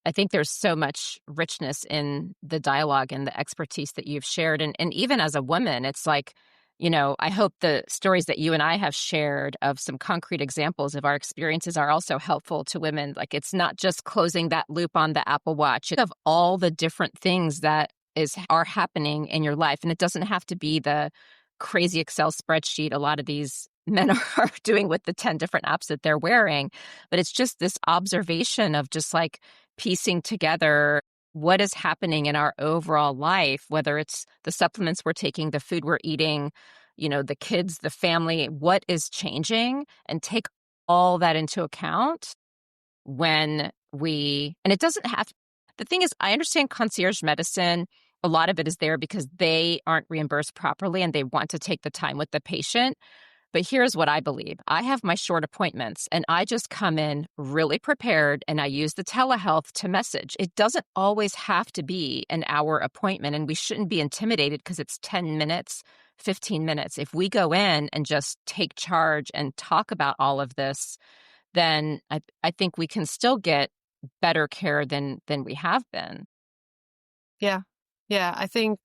I think there's so much richness in the dialogue and the expertise that you've shared. And even as a woman, it's like, I hope the stories that you and I have shared of some concrete examples of our experiences are also helpful to women. Like, it's not just closing that loop on the Apple Watch of all the different things that are happening in your life. And it doesn't have to be the crazy Excel spreadsheet a lot of these men are doing with the 10 different apps that they're wearing. But it's just this observation of just like piecing together what is happening in our overall life, whether it's the supplements we're taking, the food we're eating, the kids, the family, what is changing, and take all that into account and it doesn't have, the thing is, I understand concierge medicine, a lot of it is there because they aren't reimbursed properly and they want to take the time with the patient. But here's what I believe. I have my short appointments and I just come in really prepared and I use the telehealth to message. It doesn't always have to be an hour appointment, and we shouldn't be intimidated because it's 10 minutes, 15 minutes. If we go in and just take charge and talk about all of this, then I think we can still get better care than we have been. Yeah. Yeah. I think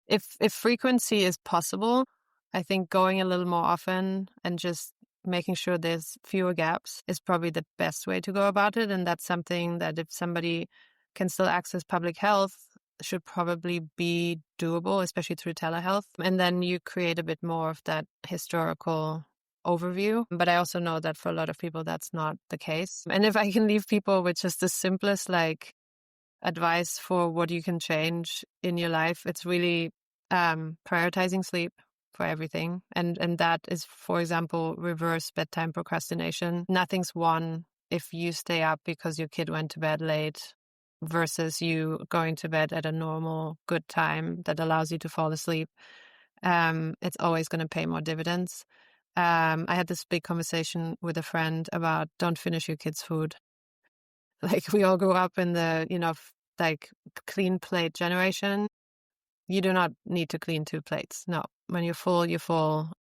if frequency is possible, I think going a little more often and just making sure there's fewer gaps is probably the best way to go about it. And that's something that if somebody can still access public health, should probably be doable, especially through telehealth. And then you create a bit more of that historical overview. But I also know that for a lot of people, that's not the case. And if I can leave people with just the simplest, like, advice for what you can change in your life, it's really prioritizing sleep for everything. And that is, for example, reverse bedtime procrastination. Nothing's won if you stay up because your kid went to bed late versus you going to bed at a normal, good time that allows you to fall asleep, it's always going to pay more dividends. I had this big conversation with a friend about don't finish your kids' food. Like we all grew up in the, like clean plate generation. You do not need to clean 2 plates. No, when you're full, you're full.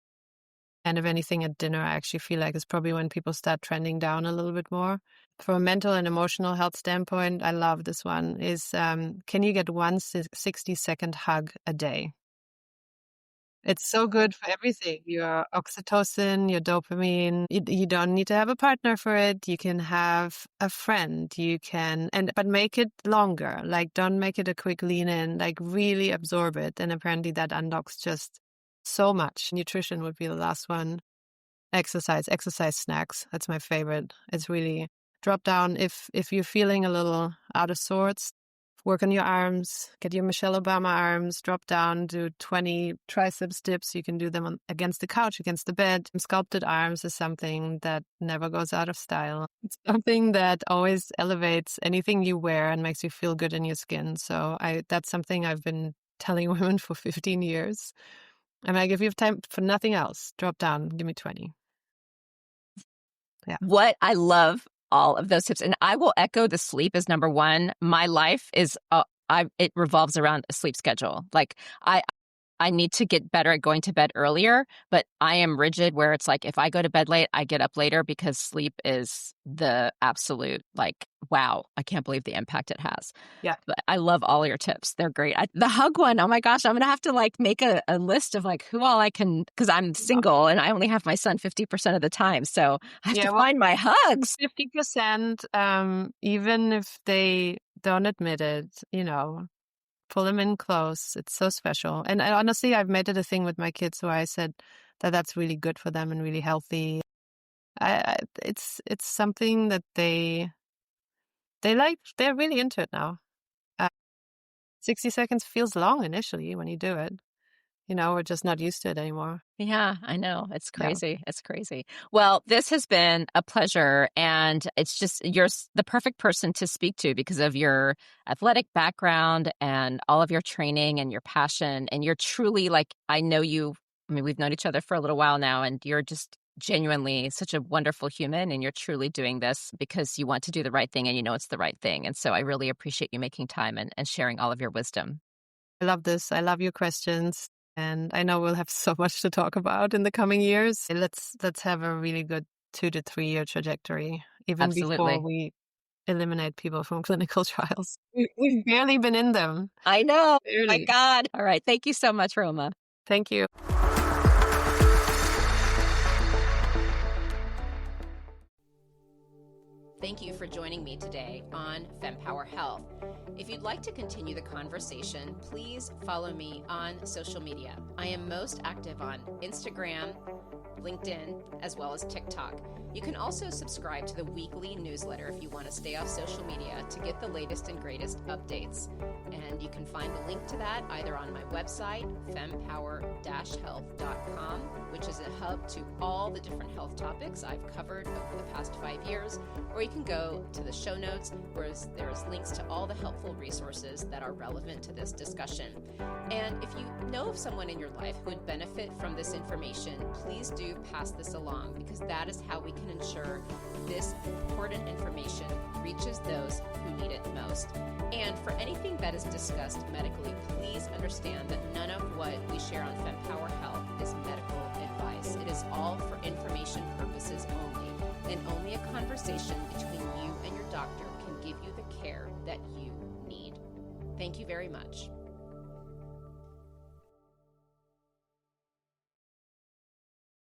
And if anything at dinner, I actually feel like it's probably when people start trending down a little bit more. From a mental and emotional health standpoint, I love this one, is can you get one 60-second hug a day? It's so good for everything. Your oxytocin, your dopamine. You don't need to have a partner for it. You can have a friend. But make it longer. Like don't make it a quick lean in, like really absorb it. And apparently that unlocks just so much. Nutrition would be the last one. Exercise snacks. That's my favorite. It's really drop down. If you're feeling a little out of sorts, work on your arms, get your Michelle Obama arms, drop down, do 20 triceps dips. You can do them against the couch, against the bed. Sculpted arms is something that never goes out of style. It's something that always elevates anything you wear and makes you feel good in your skin. So that's something I've been telling women for 15 years. I'm like, if you have time for nothing else, drop down, give me 20. Yeah. What I love all of those tips, and I will echo the sleep is number one. My life is it revolves around a sleep schedule. Like I need to get better at going to bed earlier, but I am rigid where it's like if I go to bed late, I get up later because sleep is the absolute like, wow, I can't believe the impact it has. Yeah. But I love all your tips. They're great. The hug one, oh my gosh, I'm going to have to like make a list of like who all I can, because I'm single and I only have my son 50% of the time. So I have to find my hugs. 50%, even if they don't admit it, pull them in close. It's so special. And honestly, I've made it a thing with my kids where I said that that's really good for them and really healthy. It's something that they like. They're really into it now. 60 seconds feels long initially when you do it. We're just not used to it anymore. Yeah, I know. It's crazy. Yeah. It's crazy. Well, this has been a pleasure. And it's just, you're the perfect person to speak to because of your athletic background and all of your training and your passion. And you're truly like, I know you, we've known each other for a little while now, and you're just genuinely such a wonderful human. And you're truly doing this because you want to do the right thing and you know it's the right thing. And so I really appreciate you making time and sharing all of your wisdom. I love this. I love your questions. And I know we'll have so much to talk about in the coming years. Let's have a really good 2 to 3 year trajectory, even before we eliminate people from clinical trials. We've barely been in them. I know. Barely. My God. All right. Thank you so much, Roma. Thank you. Thank you for joining me today on Fempower Health. If you'd like to continue the conversation, please follow me on social media. I am most active on Instagram, LinkedIn, as well as TikTok. You can also subscribe to the weekly newsletter if you want to stay off social media to get the latest and greatest updates. And you can find the link to that either on my website, fempower-health.com, which is a hub to all the different health topics I've covered over the past 5 years, or you can go to the show notes where there's links to all the helpful resources that are relevant to this discussion. And if you know of someone in your life who would benefit from this information, please do pass this along, because that is how we can ensure this important information reaches those who need it most. And for anything that is discussed medically, please understand that none of what we share on Fempower Health is medical advice. It is all for information purposes only, and only a conversation between you and your doctor can give you the care that you need. Thank you very much.